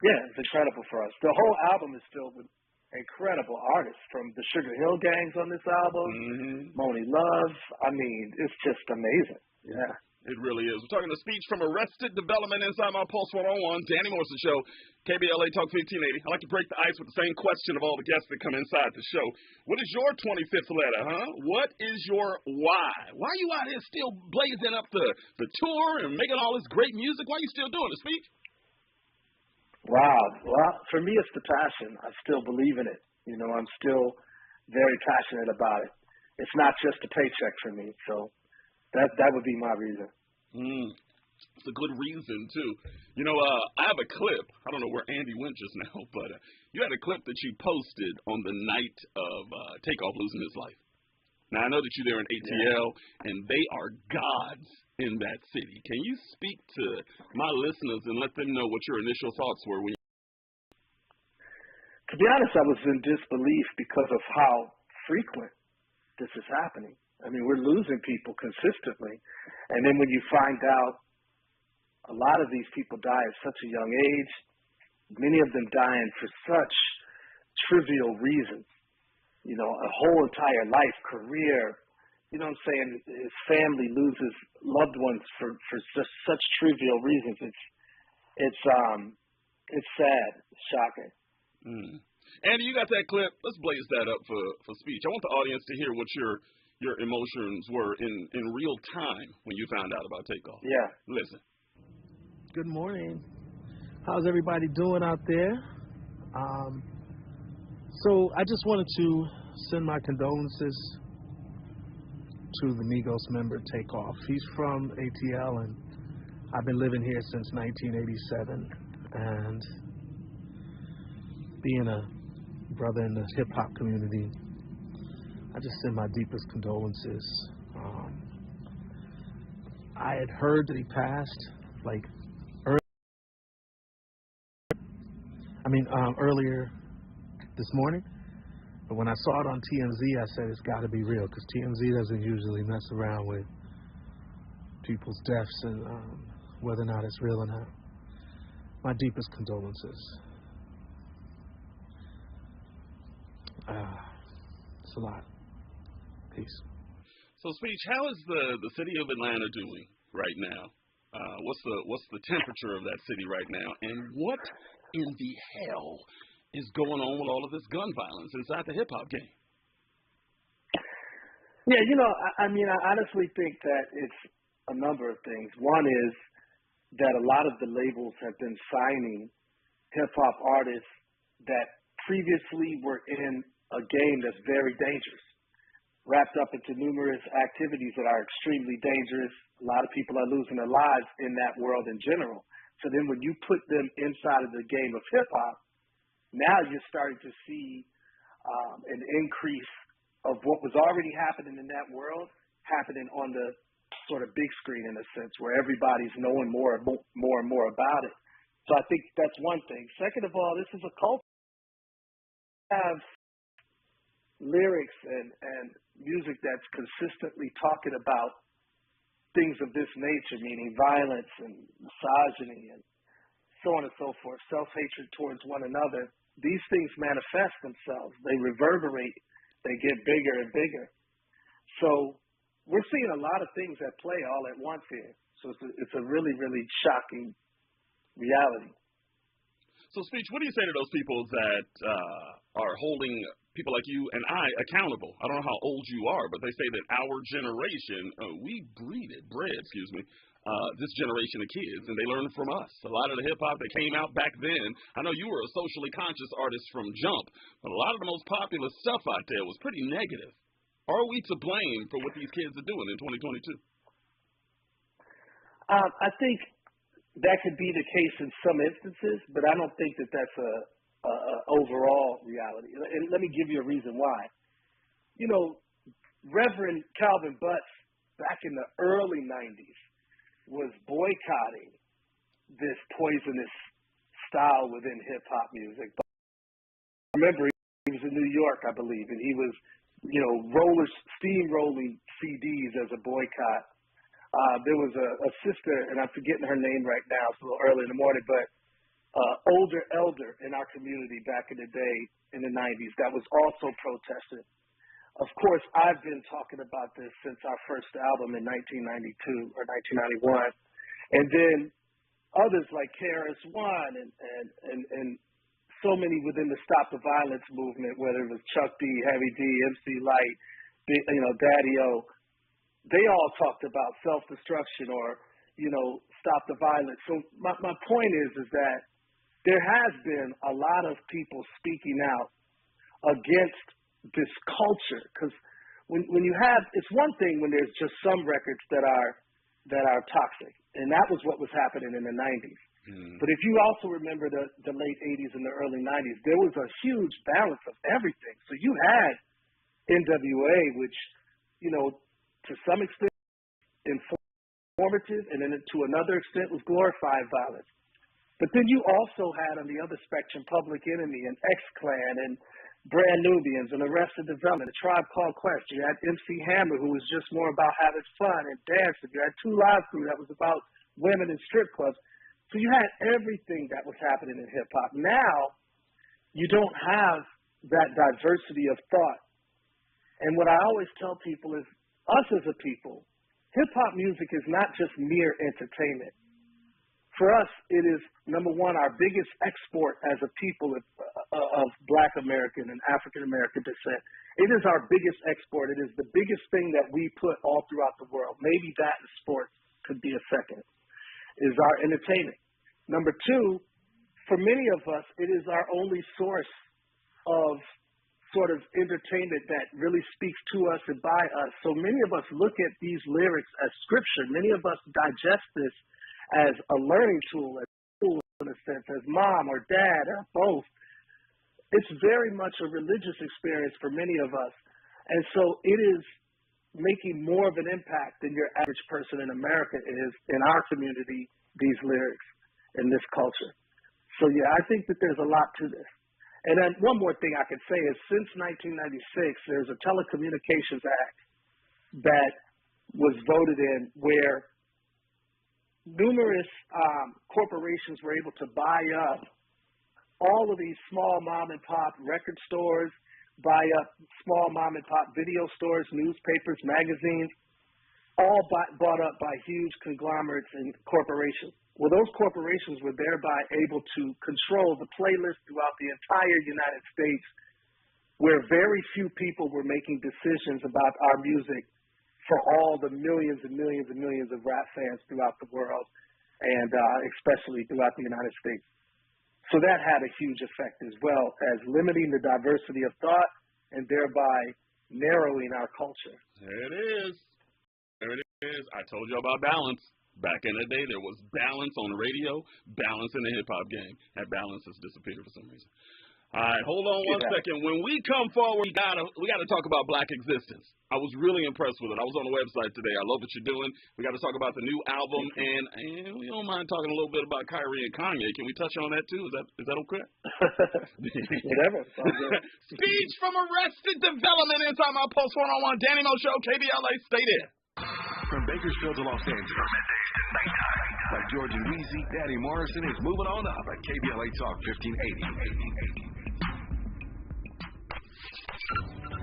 yeah, it's incredible for us. The whole album is filled with incredible artists, from the Sugar Hill Gangs on this album, Moni Love. I mean, it's just amazing. Yeah. It really is. We're talking to Speech from Arrested Development inside my Pulse 101, Danny Morrison Show, KBLA Talk 1580. I like to break the ice with the same question of all the guests that come inside the show. What is your 25th letter, huh? What is your why? Why are you out here still blazing up the tour and making all this great music? Why are you still doing it, Speech? Wow. Well, for me, it's the passion. I still believe in it. You know, I'm still very passionate about it. It's not just a paycheck for me, so that would be my reason. It's a good reason, too. You know, I have a clip. I don't know where Andy went just now, but you had a clip that you posted on the night of Takeoff losing his life. Now, I know that you're there in ATL, and they are gods in that city. Can you speak to my listeners and let them know what your initial thoughts were when you... To be honest, I was in disbelief because of how frequent this is happening. I mean, we're losing people consistently. And then when you find out a lot of these people die at such a young age, many of them dying for such trivial reasons, you know, a whole entire life, career, you know what I'm saying, his family loses loved ones for just such trivial reasons. It's sad, it's shocking. Andy, you got that clip. Let's blaze that up for Speech. I want the audience to hear what your emotions were in real time when you found out about Takeoff. Yeah. Listen. Good morning. How's everybody doing out there? So I just wanted to send my condolences to the Migos member Takeoff. He's from ATL, and I've been living here since 1987. And being a brother in the hip-hop community, I just send my deepest condolences. I had heard that he passed, like, earlier this morning. But when I saw it on TMZ, I said it's got to be real, because TMZ doesn't usually mess around with people's deaths and whether or not it's real or not. My deepest condolences. It's a lot. Peace. So, Speech, how is the city of Atlanta doing right now? What's the temperature of that city right now? And what in the hell is going on with all of this gun violence inside the hip-hop game? Yeah, you know, I mean, I honestly think that it's a number of things. One is that a lot of the labels have been signing hip-hop artists that previously were in a game that's very dangerous, wrapped up into numerous activities that are extremely dangerous. A lot of people are losing their lives in that world in general. So then when you put them inside of the game of hip-hop, now you're starting to see an increase of what was already happening in that world happening on the sort of big screen, in a sense, where everybody's knowing more and more about it. So I think that's one thing. Second of all, this is a culture. Have lyrics and music that's consistently talking about things of this nature, meaning violence and misogyny and so on and so forth, self-hatred towards one another. These things manifest themselves. They reverberate they get bigger and bigger. So we're seeing a lot of things at play all at once here. So it's a really, really shocking reality. So, Speech, what do you say to those people that are holding people like you and I accountable? I don't know how old you are, but they say that our generation, we bred this generation of kids, and they learn from us. A lot of the hip-hop that came out back then, I know you were a socially conscious artist from jump, but a lot of the most popular stuff out there was pretty negative. Are we to blame for what these kids are doing in 2022? I think that could be the case in some instances, but I don't think that that's a overall reality. And let me give you a reason why. You know, Reverend Calvin Butts back in the early 90s was boycotting this poisonous style within hip-hop music. But I remember he was in New York, I believe, and he was, you know, steamrolling CDs as a boycott. There was a sister, and I'm forgetting her name right now, it's a little early in the morning, but older elder in our community back in the day in the 90s that was also protesting. Of course, I've been talking about this since our first album in 1992 or 1991. And then others like KRS-One and so many within the Stop the Violence movement, whether it was Chuck D, Heavy D, MC Light, you know, Daddy-O, they all talked about self-destruction or, you know, stop the violence. So my point is that there has been a lot of people speaking out against this culture, because when you have, it's one thing when there's just some records that are toxic, and that was what was happening in the 90s. But if you also remember the late 80s and the early 90s, there was a huge balance of everything. So you had NWA, which, you know, to some extent informative, and then to another extent was glorified violence. But then you also had on the other spectrum Public Enemy and X-Clan and Brand Nubians and Arrested Development, A Tribe Called Quest. You had MC Hammer, who was just more about having fun and dancing. You had Two Live Crew that was about women in strip clubs. So you had everything that was happening in hip-hop. Now, you don't have that diversity of thought. And what I always tell people is, us as a people, hip-hop music is not just mere entertainment. For us, it is, number one, our biggest export as a people of Black American and African American descent. It is our biggest export. It is the biggest thing that we put all throughout the world. Maybe that and sports could be a second, is our entertainment. Number two, for many of us, it is our only source of sort of entertainment that really speaks to us and by us. So many of us look at these lyrics as scripture. Many of us digest this as a learning tool, as school in a sense, as mom or dad or both. It's very much a religious experience for many of us. And so it is making more of an impact than your average person in America is in our community, these lyrics and this culture. So yeah, I think that there's a lot to this. And then one more thing I could say is since 1996, there's a Telecommunications Act that was voted in where numerous corporations were able to buy up all of these small mom and pop record stores, buy up small mom and pop video stores, newspapers, magazines, all bought up by huge conglomerates and corporations. Well, those corporations were thereby able to control the playlist throughout the entire United States, where very few people were making decisions about our music for all the millions and millions and millions of rap fans throughout the world, and especially throughout the United States. So that had a huge effect as well as limiting the diversity of thought and thereby narrowing our culture. There it is. There it is. I told you about balance. Back in the day, there was balance on the radio, balance in the hip-hop game. That balance has disappeared for some reason. All right, hold on one second. When we come forward, we gotta talk about Black Existence. I was really impressed with it. I was on the website today. I love what you're doing. We got to talk about the new album, and we don't mind talking a little bit about Kyrie and Kanye. Can we touch on that too? Is that okay? Whatever. Speech from Arrested Development inside my Post 101 Danny Mo Show, KBLA. Stay there. From Bakersfield to Los Angeles, by George and Weezy, Daddy Morrison is moving on up at KBLA Talk 1580.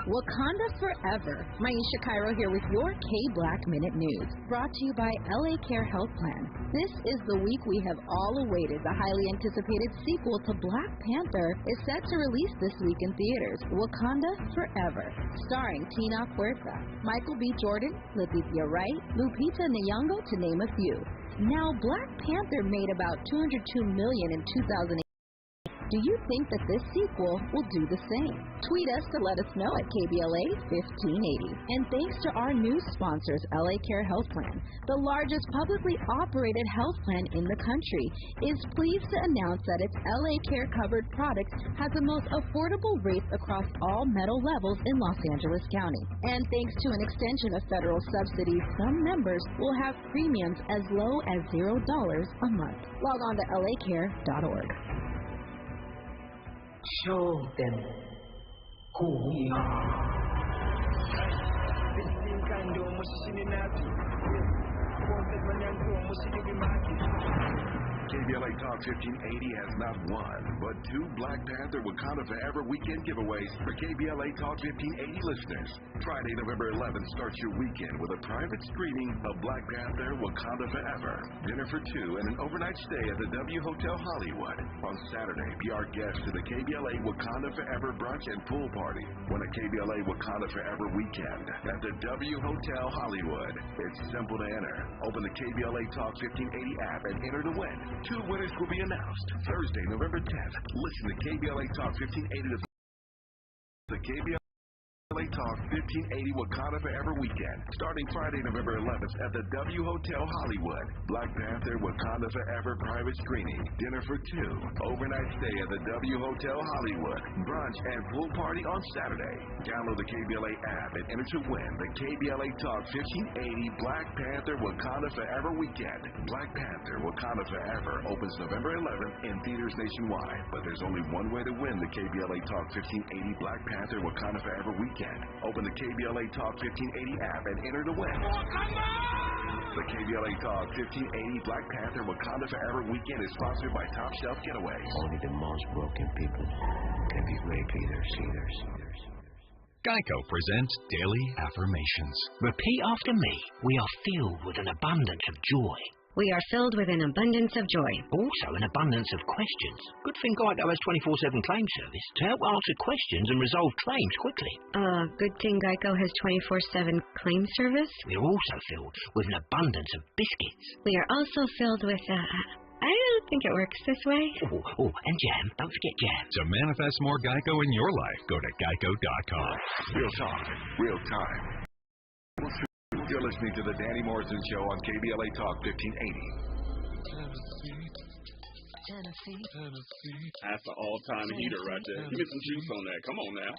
Wakanda Forever. Maisha Cairo here with your K-Black Minute News, brought to you by LA Care Health Plan. This is the week we have all awaited. The highly anticipated sequel to Black Panther is set to release this week in theaters, Wakanda Forever, starring Tina Huerta, Michael B. Jordan, Leticia Wright, Lupita Nyong'o, to name a few. Now, Black Panther made about $202 million in 2008. Do you think that this sequel will do the same? Tweet us to let us know at KBLA 1580. And thanks to our new sponsors, LA Care Health Plan, the largest publicly operated health plan in the country, is pleased to announce that its LA Care covered products have the most affordable rates across all metal levels in Los Angeles County. And thanks to an extension of federal subsidies, some members will have premiums as low as $0 a month. Log on to lacare.org. Show them who we are. KBLA Talk 1580 has not one, but two Black Panther Wakanda Forever weekend giveaways for KBLA Talk 1580 listeners. Friday, November 11th starts your weekend with a private screening of Black Panther Wakanda Forever, dinner for two, and an overnight stay at the W Hotel Hollywood. On Saturday, be our guest to the KBLA Wakanda Forever brunch and pool party. Win a KBLA Wakanda Forever weekend at the W Hotel Hollywood. It's simple to enter. Open the KBLA Talk 1580 app and enter to win. Two winners will be announced Thursday, November 10th. Listen to KBLA Talk 1580 to the KBLA Talk 1580 Wakanda Forever weekend, starting Friday, November 11th at the W Hotel Hollywood. Black Panther Wakanda Forever private screening, dinner for two, overnight stay at the W Hotel Hollywood, brunch and pool party on Saturday. Download the KBLA app and enter to win the KBLA Talk 1580 Black Panther Wakanda Forever weekend. Black Panther Wakanda Forever opens November 11th in theaters nationwide, but there's only one way to win the KBLA Talk 1580 Black Panther Wakanda Forever weekend. Open the KBLA Talk 1580 app and enter to win. The KBLA Talk 1580 Black Panther Wakanda Forever weekend is sponsored by Top Shelf Getaways. Only the most broken people can be great leaders. Geico presents Daily Affirmations. Repeat after me. We are filled with an abundance of joy. We are filled with an abundance of joy. Also an abundance of questions. Good thing Geico has 24/7 claim service to help answer questions and resolve claims quickly. Good thing Geico has 24/7 claim service. We are also filled with an abundance of biscuits. We are also filled with, I don't think it works this way. And jam. Don't forget jam. To manifest more Geico in your life, go to geico.com. Real talk, real time. You're listening to the Danny Morrison Show on KBLA Talk 1580. Tennessee. That's an all-time heater right there. Give me some juice on that. Come on now.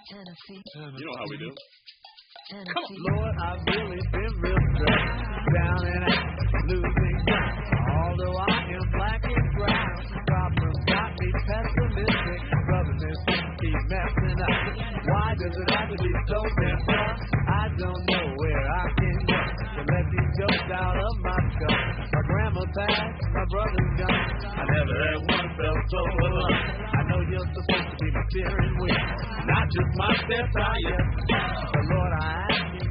You know how we do. Come on. Lord, I've really been real stressed, down and out, losing ground. Although I am black and brown, problems got me pessimistic. Brothers keep messing up. Why does it have to be so damn tough? I don't know where I can go to let these jokes out of my skull. My grandma passed, my brother's gone. I never had one felt so alone. I know you're supposed to be my steering wheel, not just my step tire. But Lord, I ask you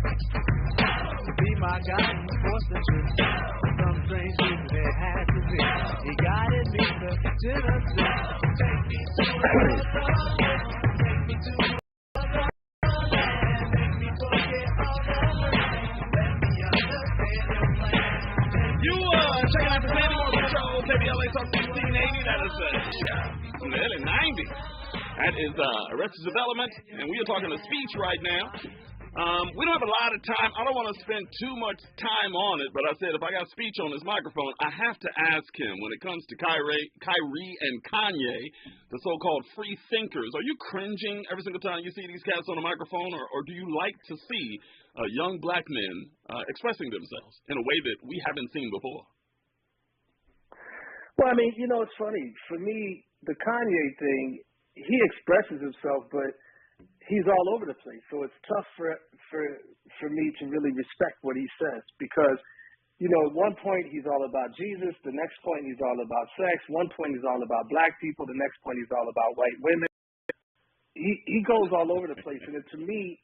to be my guiding force and truth. For some strange reason it had to be. He guided me to Tennessee. Take me to the take me to the make me forget all the let me understand your plan. You checking out the Danny Morrison Show, KBLA Talk 1580. That is from the early 90s. That is Arrested Development, and we are talking a speech right now. We don't have a lot of time. I don't want to spend too much time on it, but I said if I got speech on this microphone, I have to ask him when it comes to Kyrie and Kanye, the so-called free thinkers. Are you cringing every single time you see these cats on the microphone, or do you like to see young black men expressing themselves in a way that we haven't seen before? Well, I mean, it's funny. For me, the Kanye thing, he expresses himself, but he's all over the place. So it's tough for me to really respect what he says because, at one point he's all about Jesus, the next point he's all about sex, one point he's all about black people, the next point he's all about white women. He goes all over the place, and to me,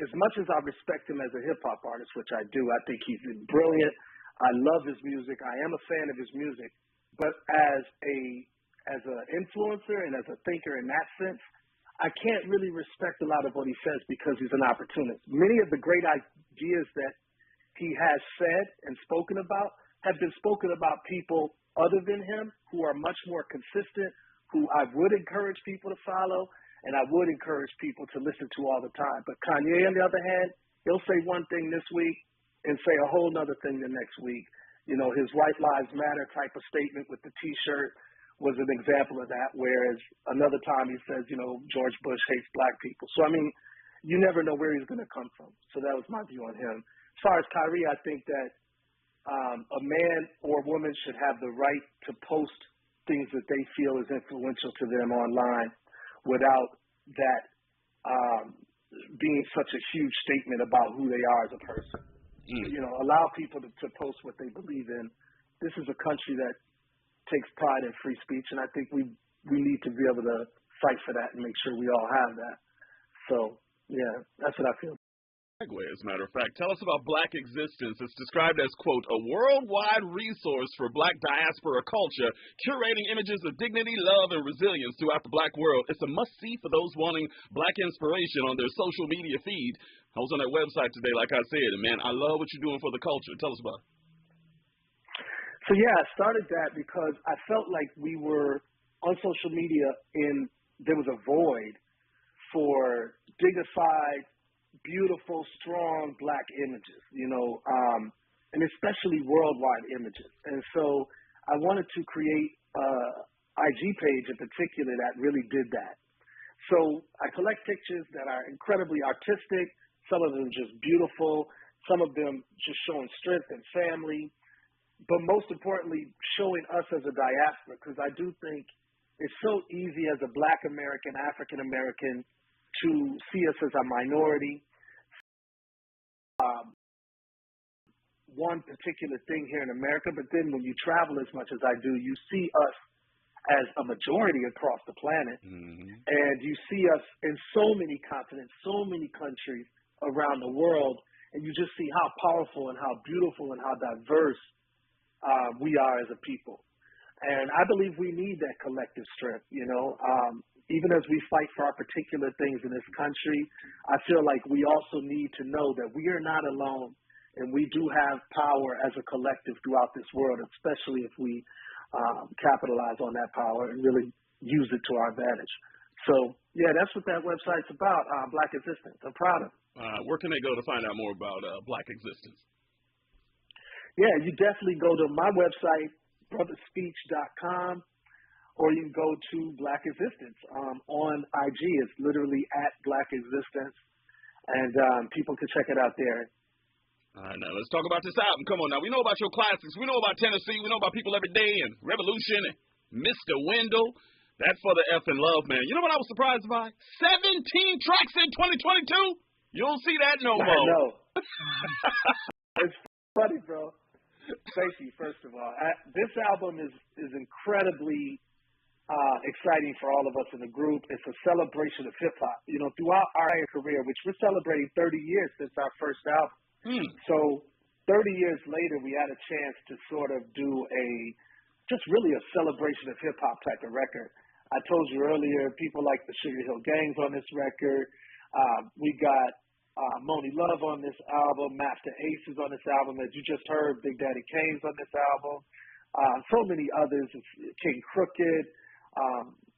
as much as I respect him as a hip hop artist, which I do, I think he's brilliant. I love his music. I am a fan of his music. But as an influencer and as a thinker in that sense, I can't really respect a lot of what he says because he's an opportunist. Many of the great ideas that he has said and spoken about have been spoken about people other than him who are much more consistent, who I would encourage people to follow, and I would encourage people to listen to all the time. But Kanye, on the other hand, he'll say one thing this week and say a whole nother thing the next week. You know, his White Lives Matter type of statement with the T-shirt was an example of that, whereas another time he says, you know, George Bush hates black people. So, I mean, you never know where he's going to come from. So that was my view on him. As far as Kyrie, I think that a man or woman should have the right to post things that they feel is influential to them online without that being such a huge statement about who they are as a person. You know, allow people to post what they believe in. This is a country that takes pride in free speech, and I think we need to be able to fight for that and make sure we all have that. So, yeah, that's what I feel. As a matter of fact, tell us about Black Existence. It's described as, quote, a worldwide resource for black diaspora culture, curating images of dignity, love, and resilience throughout the black world. It's a must-see for those wanting black inspiration on their social media feed. I was on that website today, like I said, and, man, I love what you're doing for the culture. Tell us about it. So, yeah, I started that because I felt like we were on social media and there was a void for dignified, beautiful, strong black images, you know, and especially worldwide images. And so I wanted to create an IG page in particular that really did that. So I collect pictures that are incredibly artistic, some of them just beautiful, some of them just showing strength and family, but most importantly, showing us as a diaspora, because I do think it's so easy as a black American, African American, to see us as a minority. One particular thing here in America, but then when you travel as much as I do, you see us as a majority across the planet, and you see us in so many continents, so many countries around the world, and you just see how powerful and how beautiful and how diverse we are as a people. And I believe we need that collective strength, you know. Even as we fight for our particular things in this country, I feel like we also need to know that we are not alone, and we do have power as a collective throughout this world, especially if we capitalize on that power and really use it to our advantage. So, yeah, that's what that website's about, Black Existence. I'm proud of it. Where can they go to find out more about Black Existence? Yeah, you definitely go to my website, brotherspeech.com, or you can go to Black Existence on IG. It's literally at Black Existence, and people can check it out there. All right, now let's talk about this album. Come on now. We know about your classics. We know about Tennessee. We know about People Every Day and Revolution and Mr. Wendell. That's for the effing love, man. You know what I was surprised by? 17 tracks in 2022? You don't see that no more. I know. It's funny, bro. Thank you, first of all. This album is incredibly exciting for all of us in the group. It's a celebration of hip-hop. You know, throughout our career, which we're celebrating 30 years since our first album. So 30 years later, we had a chance to sort of do just really a celebration of hip-hop type of record. I told you earlier, people like the Sugar Hill Gang's on this record. We got Moni Love on this album, Master Ace is on this album, as you just heard, Big Daddy Kane's on this album. So many others, King Crooked.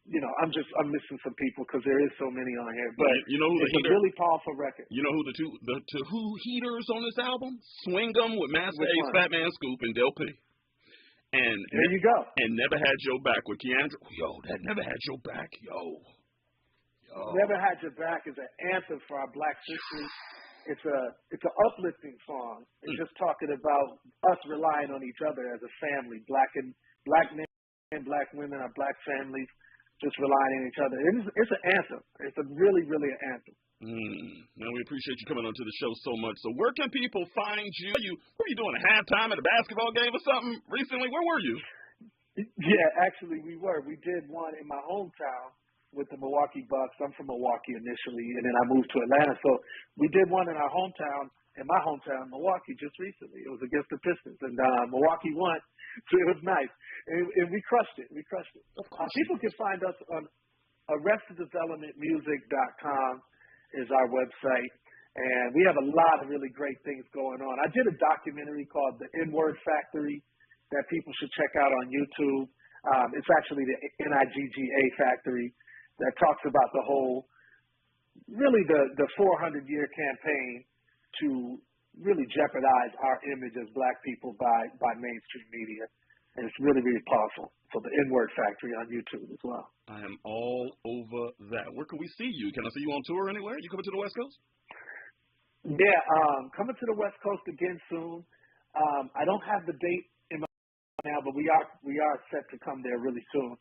You know, I'm missing some people because there is so many on here. But you know who it's a really powerful record. You know who the two heaters on this album? Swing 'em with Master Ace, Fat Man Scoop, and Del P. And there you go. And Never Had Your Back with Keandra. Yo, that Never Had Your Back, yo. Never Had Your Back is an anthem for our black sisters. It's an uplifting song. It's just talking about us relying on each other as a family, black men, black women, our black families, just relying on each other. It's an anthem. It's a really, really an anthem. Man, we appreciate you coming onto the show so much. So where can people find you? Were you doing a halftime at a basketball game or something recently? Where were you? Yeah, actually we were. We did one in my hometown with the Milwaukee Bucks. I'm from Milwaukee initially, and then I moved to Atlanta. So we did one in our hometown, in my hometown, Milwaukee, just recently. It was against the Pistons, and Milwaukee won, so it was nice. And we crushed it. We crushed it. People can find us on ArrestedDevelopmentMusic.com is our website, and we have a lot of really great things going on. I did a documentary called The N-Word Factory that people should check out on YouTube. It's actually the NIGGA Factory that talks about the whole, really the 400-year campaign to really jeopardize our image as black people by mainstream media. And it's really, really powerful. So the N-Word Factory on YouTube as well. I am all over that. Where can we see you? Can I see you on tour anywhere? You coming to the West Coast? Yeah, coming to the West Coast again soon. I don't have the date in my now, but we are set to come there really soon.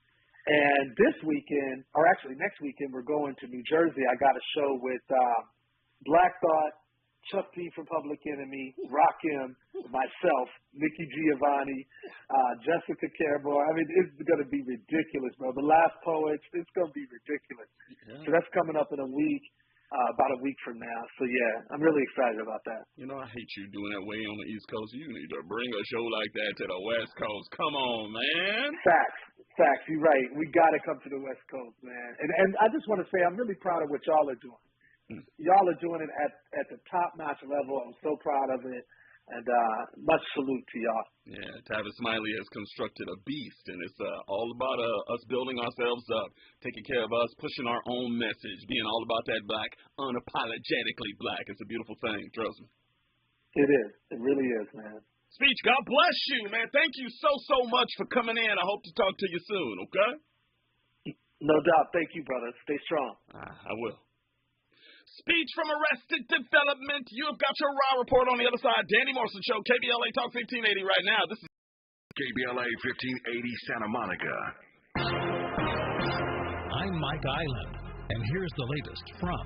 And this weekend, or actually next weekend, we're going to New Jersey. I got a show with Black Thought, Chuck P from Public Enemy, Rakim, myself, Nikki Giovanni, Jessica Carebar. I mean, it's going to be ridiculous, bro. The Last Poets, it's going to be ridiculous. Yeah. So that's coming up in a week, about a week from now. So, yeah, I'm really excited about that. You know, I hate you doing that way on the East Coast. You need to bring a show like that to the West Coast. Come on, man. Facts. You're right. We got to come to the West Coast, man. And I just want to say I'm really proud of what y'all are doing. Y'all are doing it at the top-notch level. I'm so proud of it, and much salute to y'all. Yeah, Tavis Smiley has constructed a beast, and it's all about us building ourselves up, taking care of us, pushing our own message, being all about that black, unapologetically black. It's a beautiful thing, trust me. It is. It really is, man. Speech, God bless you, man. Thank you so much for coming in. I hope to talk to you soon, okay? No doubt. Thank you, brother. Stay strong. I will. Speech from Arrested Development. You have got your raw report on the other side. Danny Morrison Show, KBLA Talk 1580 right now. This is KBLA 1580 Santa Monica. I'm Mike Island, and here's the latest from